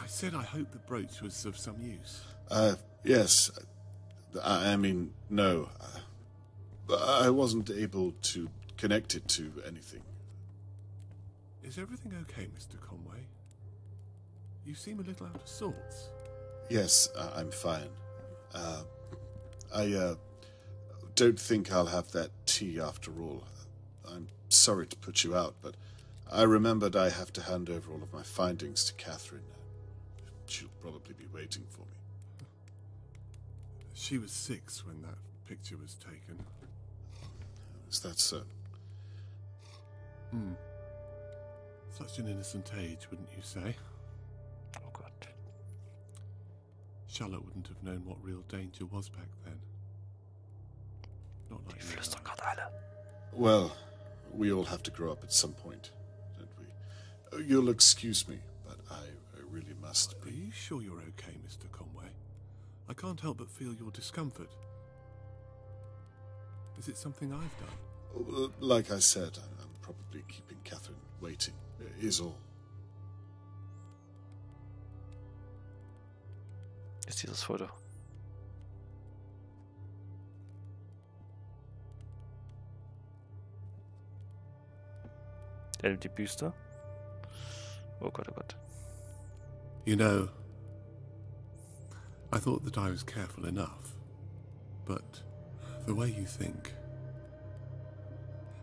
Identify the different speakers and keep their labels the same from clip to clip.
Speaker 1: I said I hoped the brooch was of some use.
Speaker 2: Yes. I mean, no. I wasn't able to connect it to anything.
Speaker 1: Is everything okay, Mr. Conway? You seem a little out of sorts.
Speaker 2: Yes, I'm fine. I don't think I'll have that tea after all. I'm sorry to put you out, but I remembered I have to hand over all of my findings to Catherine. She'll probably be waiting for me.
Speaker 1: She was 6 when that picture was taken.
Speaker 2: Is that so?
Speaker 1: Such an innocent age, wouldn't you say?
Speaker 3: Oh God.
Speaker 1: Charlotte wouldn't have known what real danger was back then. Not like
Speaker 3: Die
Speaker 1: you
Speaker 3: flüstern
Speaker 1: and I.
Speaker 3: gerade alle.
Speaker 2: Well, we all have to grow up at some point, don't we? You'll excuse me, but I really must
Speaker 1: Are
Speaker 2: be.
Speaker 1: you sure you're okay, Mr. Conway? I can't help but feel your discomfort. Is it something I've done?
Speaker 2: Like I said, I'm probably keeping Catherine waiting, is all.
Speaker 3: Ist dieses Foto. Der nimmt die Büste. Oh Gott, oh Gott.
Speaker 1: You know, I thought that I was careful enough, but the way you think,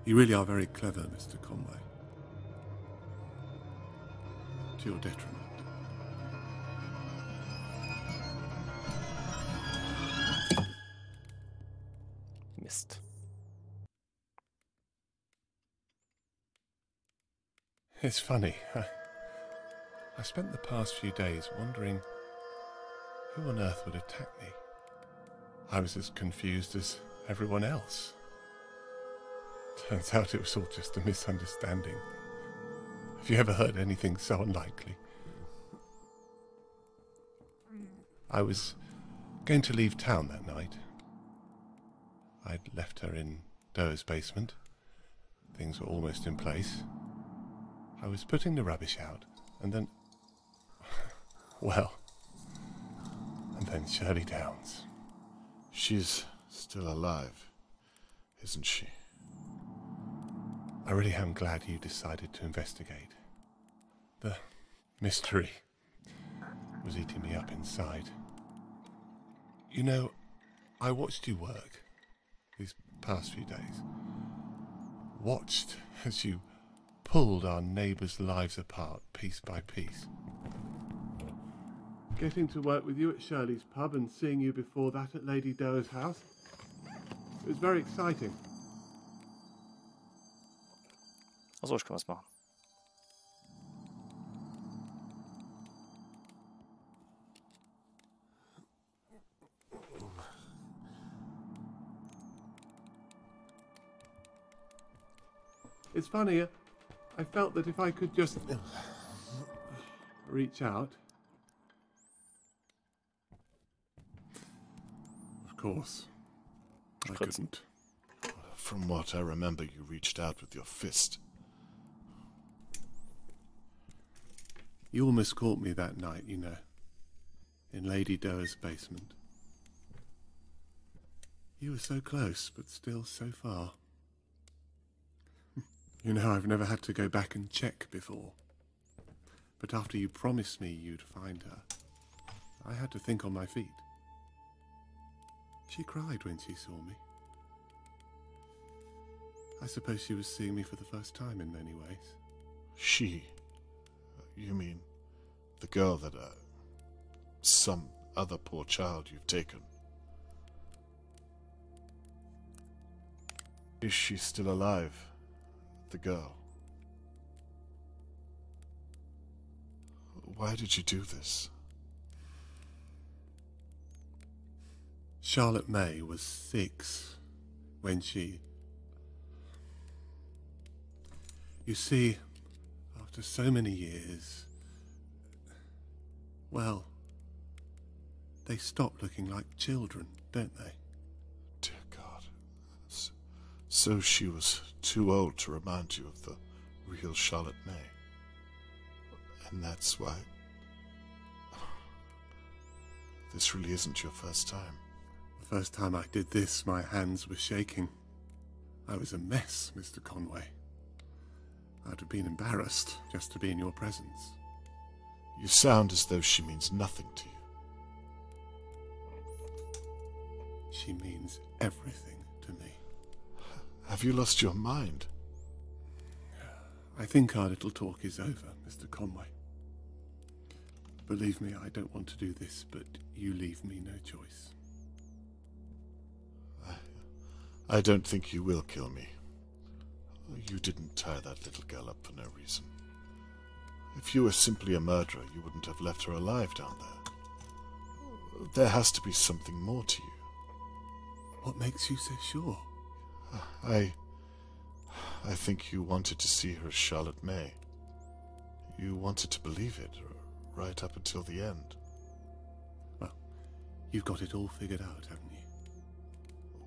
Speaker 1: you really are very clever, Mr. Conway. To your detriment.
Speaker 3: Mist.
Speaker 1: It's funny. I spent the past few days wondering who on earth would attack me. I was as confused as everyone else. Turns out it was all just a misunderstanding. Have you ever heard anything so unlikely? I was going to leave town that night. I'd left her in Doe's basement. Things were almost in place. I was putting the rubbish out, and then... well... and then Shirley Downs.
Speaker 2: She's still alive, isn't she?
Speaker 1: I really am glad you decided to investigate. The mystery was eating me up inside. You know, I watched you work these past few days. Watched as you pulled our neighbours' lives apart piece by piece. Getting to work with you at Shirley's pub and seeing you before that at Lady Doe's house. It was very exciting.
Speaker 3: Achso, ich kann was machen.
Speaker 1: It's funny, I felt that if I could just reach out. Of course, I couldn't.
Speaker 2: From what I remember, you reached out with your fist.
Speaker 1: You almost caught me that night, you know, in Lady Doe's basement. You were so close, but still so far. You know, I've never had to go back and check before. But after you promised me you'd find her, I had to think on my feet. She cried when she saw me. I suppose she was seeing me for the first time in many ways.
Speaker 2: She? You mean the girl that, some other poor child you've taken? Is she still alive? The girl? Why did you do this?
Speaker 1: Charlotte May was 6 when she... You see, after so many years, well, they stop looking like children, don't they?
Speaker 2: Dear God. So she was too old to remind you of the real Charlotte May. And that's why... This really isn't your first time.
Speaker 1: The first time I did this, my hands were shaking. I was a mess, Mr. Conway. I'd have been embarrassed just to be in your presence.
Speaker 2: You sound as though she means nothing to you.
Speaker 1: She means everything to me.
Speaker 2: Have you lost your mind?
Speaker 1: I think our little talk is over, Mr. Conway. Believe me, I don't want to do this, but you leave me no choice.
Speaker 2: I don't think you will kill me. You didn't tie that little girl up for no reason. If you were simply a murderer, you wouldn't have left her alive down there. There has to be something more to you.
Speaker 1: What makes you so sure?
Speaker 2: I think you wanted to see her as Charlotte May. You wanted to believe it, right up until the end.
Speaker 1: Well, you've got it all figured out, haven't you?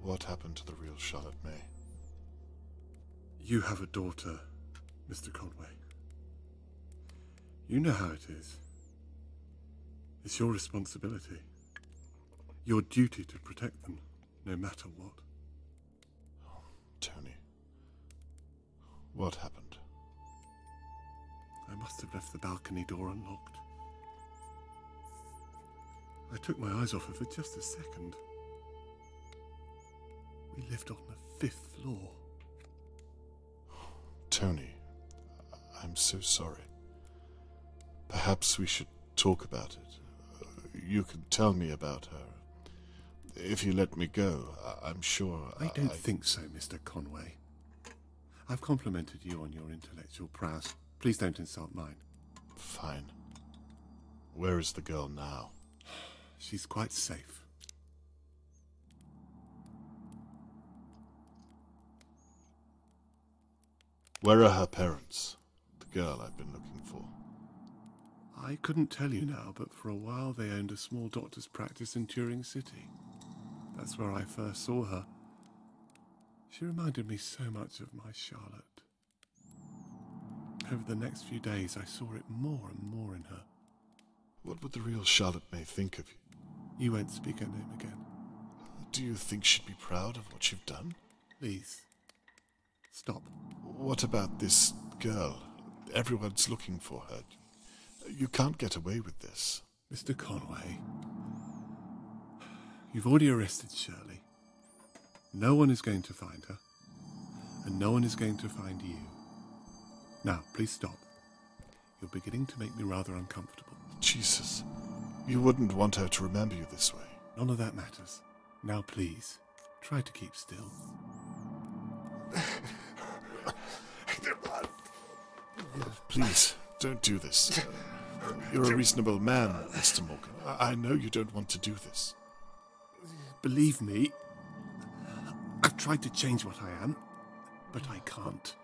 Speaker 2: What happened to the real Charlotte May?
Speaker 1: You have a daughter, Mr. Conway. You know how it is. It's your responsibility. Your duty to protect them, no matter what.
Speaker 2: Oh, Tony. What happened?
Speaker 1: I must have left the balcony door unlocked. I took my eyes off her for just a second. We lived on the 5th floor.
Speaker 2: Tony, I'm so sorry. Perhaps we should talk about it. You can tell me about her. If you let me go, I'm sure
Speaker 1: I don't think so, Mr. Conway. I've complimented you on your intellectual prowess. Please don't insult mine.
Speaker 2: Fine. Where is the girl now?
Speaker 1: She's quite safe.
Speaker 2: Where are her parents? The girl I've been looking for.
Speaker 1: I couldn't tell you now, but for a while they owned a small doctor's practice in Turing City. That's where I first saw her. She reminded me so much of my Charlotte. Over the next few days, I saw it more and more in her.
Speaker 2: What would the real Charlotte May think of you?
Speaker 1: You won't speak her name again.
Speaker 2: Do you think she'd be proud of what you've done?
Speaker 1: Please, stop.
Speaker 2: What about this girl? Everyone's looking for her. You can't get away with this.
Speaker 1: Mr. Conway, you've already arrested Shirley. No one is going to find her, and no one is going to find you. Now, please stop. You're beginning to make me rather uncomfortable.
Speaker 2: Jesus, you wouldn't want her to remember you this way.
Speaker 1: None of that matters. Now, please, try to keep still.
Speaker 2: Please, don't do this. You're a reasonable man, Mr. Morgan. I know you don't want to do this.
Speaker 1: Believe me, I've tried to change what I am, but I can't.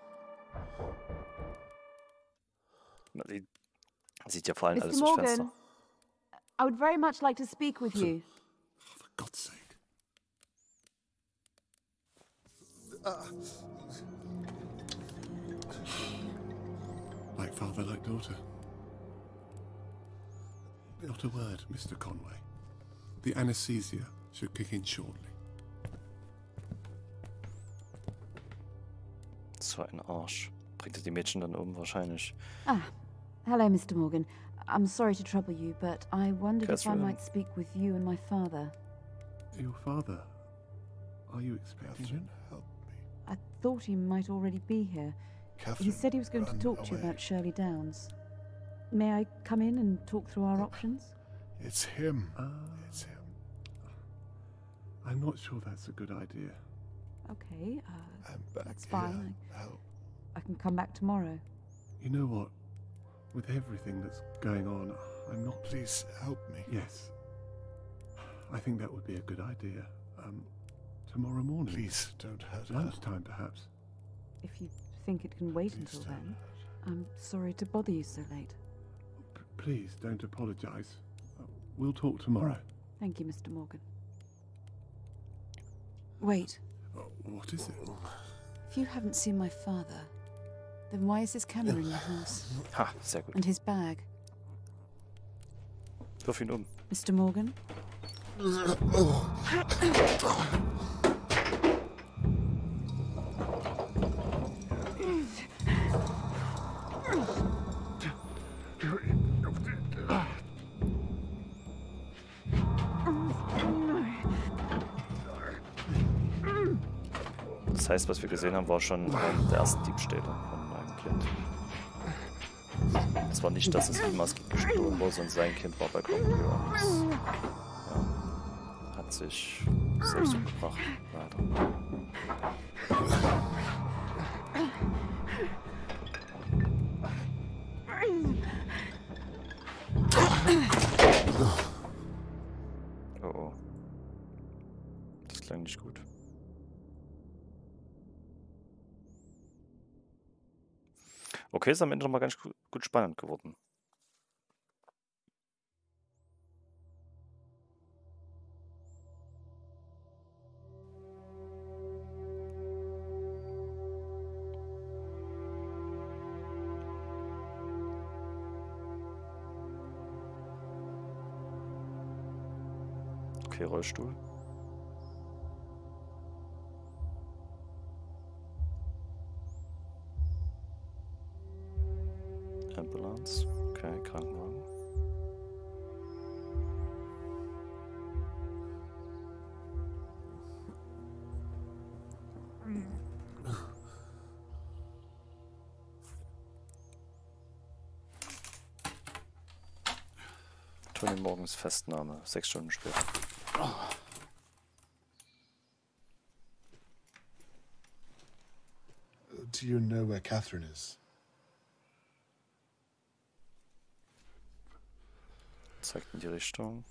Speaker 3: Die sieht ja vor allem alles
Speaker 4: Mr.
Speaker 3: so Schwester.
Speaker 4: Morgan, I would very much like to speak with you.
Speaker 1: For God's sake. Like father, like daughter. Not a word, Mr. Conway. The anesthesia should kick in shortly.
Speaker 3: So ein Arsch. Bringt er die Mädchen dann um, wahrscheinlich.
Speaker 4: Ah, hello, Mr. Morgan. I'm sorry to trouble you, but I wondered if I
Speaker 3: Catherine.
Speaker 4: might speak with you and my father.
Speaker 1: Your father? Are you expecting him?
Speaker 2: Catherine, help me.
Speaker 4: I thought he might already be here.
Speaker 2: Catherine,
Speaker 4: He said he was going to
Speaker 2: run
Speaker 4: talk to you
Speaker 2: away.
Speaker 4: about Shirley Downs. May I come in and talk through our options?
Speaker 2: It's him.
Speaker 1: Ah.
Speaker 2: It's him.
Speaker 1: I'm not sure that's a good idea.
Speaker 4: Okay,
Speaker 2: I'm back
Speaker 4: that's
Speaker 2: here.
Speaker 4: fine.
Speaker 2: Help.
Speaker 4: I can come back tomorrow.
Speaker 1: You know what? With everything that's going on, I'm not...
Speaker 2: Please help me.
Speaker 1: Yes. I think that would be a good idea. Tomorrow morning.
Speaker 2: Please don't hurt her.
Speaker 1: Lunchtime, perhaps.
Speaker 4: If you think it can wait
Speaker 2: Please
Speaker 4: until
Speaker 2: don't
Speaker 4: then,
Speaker 2: hurt
Speaker 4: I'm sorry to bother you so late.
Speaker 1: Please don't apologize. We'll talk tomorrow.
Speaker 4: Thank you, Mr. Morgan. Wait,
Speaker 1: What is it?
Speaker 4: if you haven't seen my father, then why is his camera in your house?
Speaker 3: Ha, sehr gut.
Speaker 4: And his bag?
Speaker 3: Wirf ihn um.
Speaker 4: Mr. Morgan,
Speaker 3: Das heißt, was wir gesehen haben, war schon der erste Diebstähle von meinem Kind. Es war nicht, dass es ihm was gestohlen wurde, sondern sein Kind war bei Conway und ja, hat sich selbst umgebracht, leider. Oh oh. Das klang nicht gut. Okay, ist am Ende nochmal ganz gut spannend geworden. Okay, Rollstuhl. Ambulance. Okay, Krankenwagen. Tony Morgens Festnahme, 6 Stunden später.
Speaker 2: Do you know where Catherine is?
Speaker 3: Zeigt in die Richtung.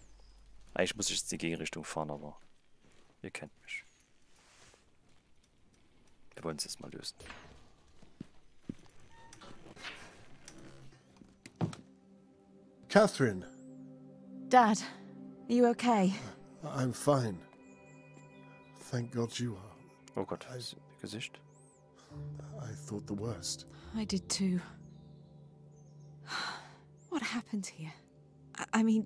Speaker 3: Eigentlich muss ich jetzt die Gegenrichtung fahren, aber ihr kennt mich. Wir wollen es jetzt mal lösen.
Speaker 2: Catherine!
Speaker 4: Dad, are you okay?
Speaker 2: I'm fine. Thank God you are.
Speaker 3: Oh Gott, ist ihr Gesicht?
Speaker 2: I thought the worst.
Speaker 4: I did too. What happened here? I mean,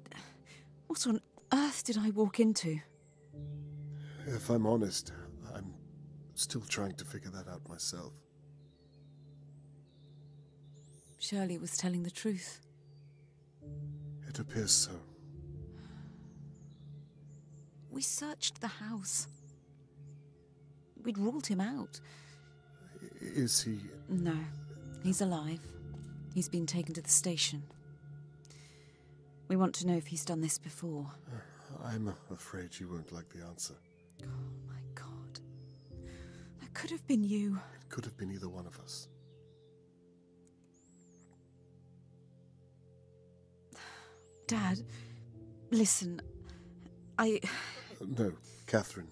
Speaker 4: what on earth did I walk into?
Speaker 2: If I'm honest, I'm still trying to figure that out myself.
Speaker 4: Shirley was telling the truth.
Speaker 2: It appears so.
Speaker 4: We searched the house. We'd ruled him out.
Speaker 2: Is he...
Speaker 4: No, he's alive. He's been taken to the station. We want to know if he's done this before.
Speaker 2: I'm afraid you won't like the answer.
Speaker 4: Oh my God. That could have been you.
Speaker 2: It could have been either one of us.
Speaker 4: Dad, listen,
Speaker 2: No, Catherine,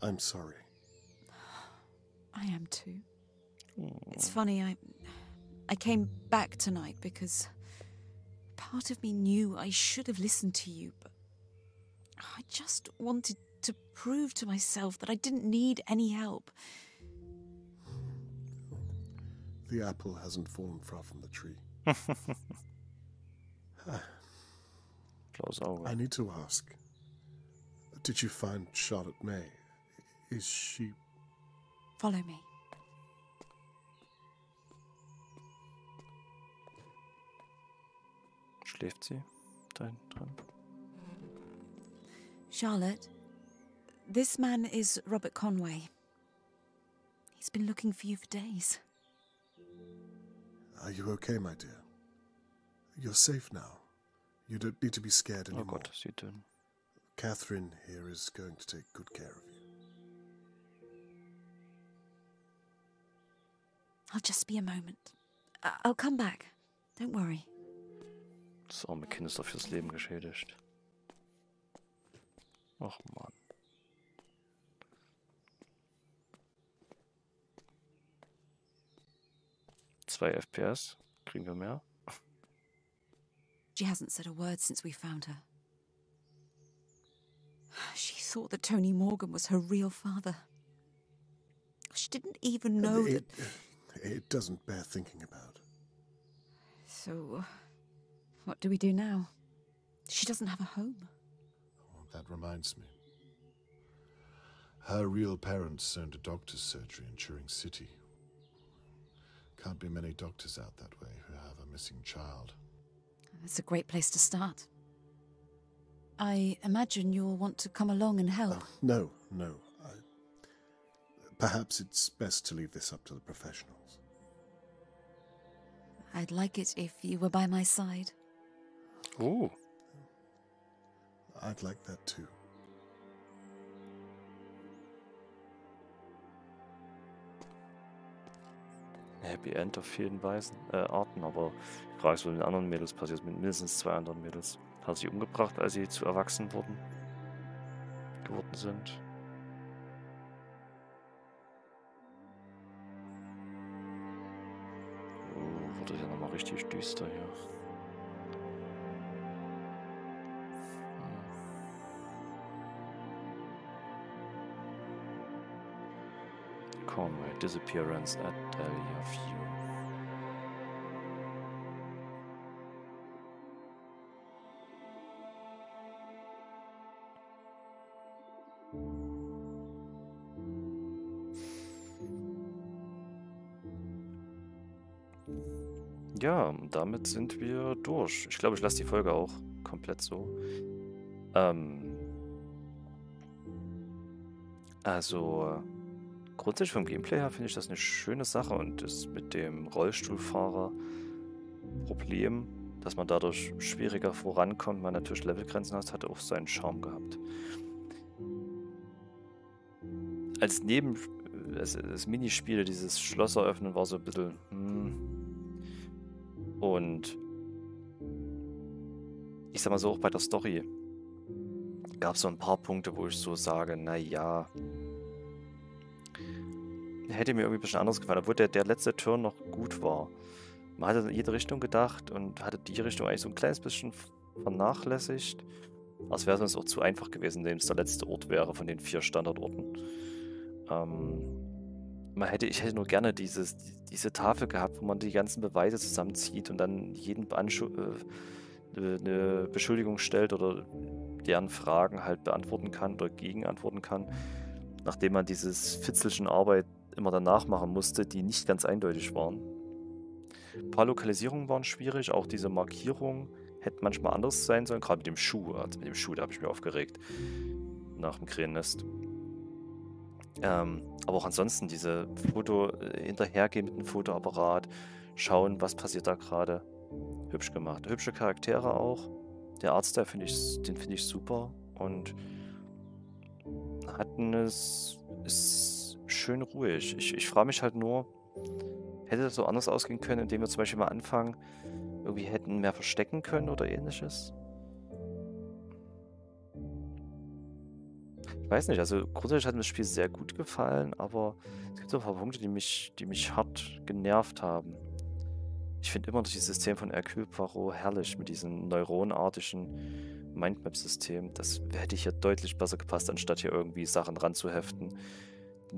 Speaker 2: I'm sorry.
Speaker 4: I am too. It's funny, I came back tonight because part of me knew I should have listened to you, but I just wanted to prove to myself that I didn't need any help.
Speaker 2: The apple hasn't fallen far from the tree.
Speaker 3: Blaues Auge.
Speaker 2: I need to ask, did you find Charlotte May? Is she...
Speaker 4: Follow me.
Speaker 3: Schläft sie da hinten dran?
Speaker 4: Charlotte, this man is Robert Conway. He's been looking for you for days.
Speaker 2: Are you okay, my dear? You're safe now. You don't need to be scared
Speaker 3: Oh
Speaker 2: anymore.
Speaker 3: Gott, sie dünn.
Speaker 2: Catherine here is going to take good care of you.
Speaker 4: I'll just be a moment. I'll come back. Don't worry.
Speaker 3: Das arme Kind ist doch fürs Leben geschädigt. Ach Mann. Zwei FPS. Kriegen wir mehr?
Speaker 4: She hasn't said a word since we found her. She thought that Tony Morgan was her real father. She didn't even know that...
Speaker 2: It doesn't bear thinking about.
Speaker 4: So, what do we do now? She doesn't have a home.
Speaker 2: That reminds me. Her real parents owned a doctor's surgery in Turing City. Can't be many doctors out that way who have a missing child.
Speaker 4: That's a great place to start. I imagine you'll want to come along and help.
Speaker 2: No. Perhaps it's best to leave this up to the professionals.
Speaker 4: I'd like it if you were by my side.
Speaker 3: Oh.
Speaker 2: I'd like that too.
Speaker 3: Happy End auf vielen Arten, aber die Frage ist, was mit den anderen Mädels passiert, mit mindestens 2 anderen Mädels. Hat sie umgebracht, als sie zu erwachsen geworden sind? Oh, wurde ja nochmal richtig düster hier. Conway, Disappearance at Dahlia View. Ja, damit sind wir durch. Ich glaube, ich lasse die Folge auch komplett so. Also, grundsätzlich vom Gameplay her finde ich das eine schöne Sache und das mit dem Rollstuhlfahrer-Problem, dass man dadurch schwieriger vorankommt, man natürlich Levelgrenzen hat auch seinen Charme gehabt. Als das Minispiel, dieses Schloss eröffnen, war so ein bisschen und ich sag mal so, auch bei der Story gab es so ein paar Punkte, wo ich so sage, naja, hätte mir irgendwie ein bisschen anders gefallen, obwohl der letzte Turn noch gut war. Man hatte in jede Richtung gedacht und hatte die Richtung eigentlich so ein kleines bisschen vernachlässigt. Aber es wäre sonst auch zu einfach gewesen, indem es der letzte Ort wäre von den 4 Standardorten. Ich hätte nur gerne diese Tafel gehabt, wo man die ganzen Beweise zusammenzieht und dann jeden eine Beschuldigung stellt oder deren Fragen halt beantworten kann oder gegenantworten kann, nachdem man dieses Fitzelchen Arbeit immer danach machen musste, die nicht ganz eindeutig waren. Ein paar Lokalisierungen waren schwierig, auch diese Markierung hätte manchmal anders sein sollen, gerade mit dem Schuh. Also mit dem Schuh, da habe ich mich aufgeregt. Nach dem Krähennest. Aber auch ansonsten diese hinterhergehen mit dem Fotoapparat, schauen, was passiert da gerade. Hübsch gemacht. Hübsche Charaktere auch. Der Arzt, den finde ich super. Und ist schön ruhig. Ich frage mich halt nur, hätte das so anders ausgehen können, indem wir zum Beispiel mal anfangen, irgendwie hätten mehr verstecken können oder ähnliches? Ich weiß nicht, also grundsätzlich hat mir das Spiel sehr gut gefallen, aber es gibt so ein paar Punkte, die mich hart genervt haben. Ich finde immer noch dieses System von Hercule Poirot herrlich mit diesem neuronartigen Mindmap-System. Das hätte hier deutlich besser gepasst, anstatt hier irgendwie Sachen ranzuheften,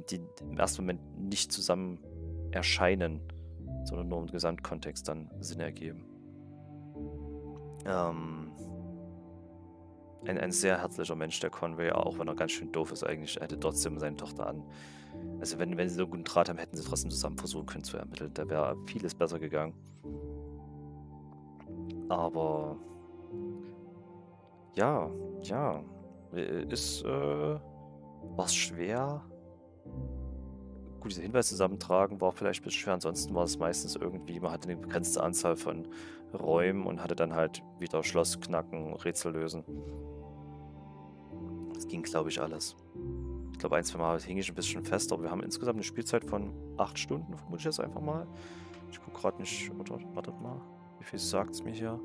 Speaker 3: die im ersten Moment nicht zusammen erscheinen, sondern nur im Gesamtkontext dann Sinn ergeben. Ein sehr herzlicher Mensch, der Conway, auch wenn er ganz schön doof ist eigentlich, er hätte trotzdem seine Tochter an. Also wenn sie so einen guten Draht haben, hätten sie trotzdem zusammen versuchen können zu ermitteln. Da wäre vieles besser gegangen. Aber ja, war es schwer. Gut, diese Hinweise zusammentragen war vielleicht ein bisschen schwer. Ansonsten war es meistens irgendwie, man hatte eine begrenzte Anzahl von Räumen und hatte dann halt wieder Schloss knacken, Rätsel lösen. Das ging, glaube ich, alles. Ich glaube, 1-2 Mal hing ich ein bisschen fest, aber wir haben insgesamt eine Spielzeit von 8 Stunden, vermute ich jetzt einfach mal. Ich gucke gerade nicht, oder wartet mal, wie viel sagt es mir hier?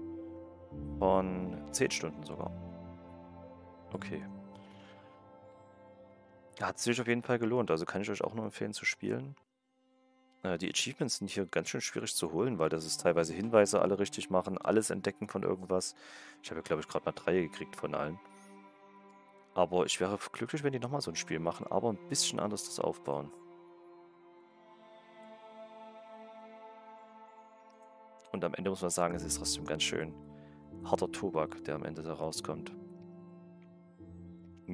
Speaker 3: Von 10 Stunden sogar. Okay. Hat sich auf jeden Fall gelohnt, also kann ich euch auch nur empfehlen zu spielen. Die Achievements sind hier ganz schön schwierig zu holen, weil das ist teilweise Hinweise alle richtig machen, alles entdecken von irgendwas. Ich habe ja, glaube ich, gerade mal 3 gekriegt von allen. Aber ich wäre glücklich, wenn die nochmal so ein Spiel machen, aber ein bisschen anders das aufbauen. Und am Ende muss man sagen, es ist trotzdem ganz schön harter Tobak, der am Ende da rauskommt.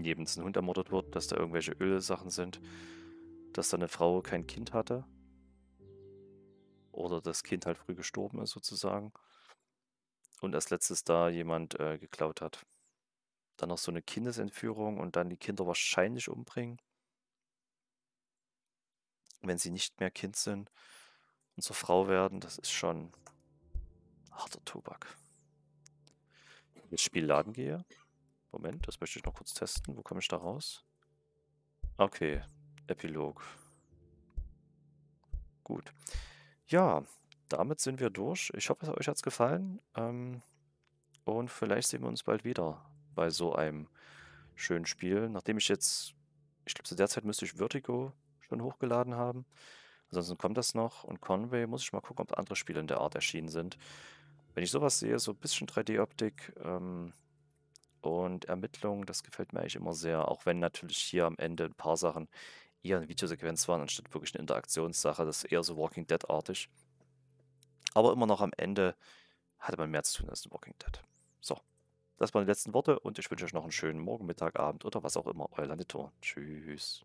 Speaker 3: Neben ein Hund ermordet wird, dass da irgendwelche Ölsachen sind, dass da eine Frau kein Kind hatte. Oder das Kind halt früh gestorben ist, sozusagen. Und als letztes da jemand geklaut hat. Dann noch so eine Kindesentführung und dann die Kinder wahrscheinlich umbringen, wenn sie nicht mehr Kind sind und zur Frau werden. Das ist schon harter Tobak. Wenn ich ins Spielladen gehe. Moment, das möchte ich noch kurz testen. Wo komme ich da raus? Okay, Epilog. Gut. Ja, damit sind wir durch. Ich hoffe, euch hat es gefallen. Und vielleicht sehen wir uns bald wieder bei so einem schönen Spiel. Nachdem ich jetzt, ich glaube, zu der Zeit müsste ich Vertigo schon hochgeladen haben. Ansonsten kommt das noch. Und Conway muss ich mal gucken, ob andere Spiele in der Art erschienen sind. Wenn ich sowas sehe, so ein bisschen 3D-Optik und Ermittlung, das gefällt mir eigentlich immer sehr. Auch wenn natürlich hier am Ende ein paar Sachen eher eine Videosequenz waren, anstatt wirklich eine Interaktionssache. Das ist eher so Walking Dead-artig. Aber immer noch am Ende hatte man mehr zu tun als in Walking Dead. So, das waren die letzten Worte und ich wünsche euch noch einen schönen Morgen, Mittag, Abend oder was auch immer. Euer Landetor. Tschüss.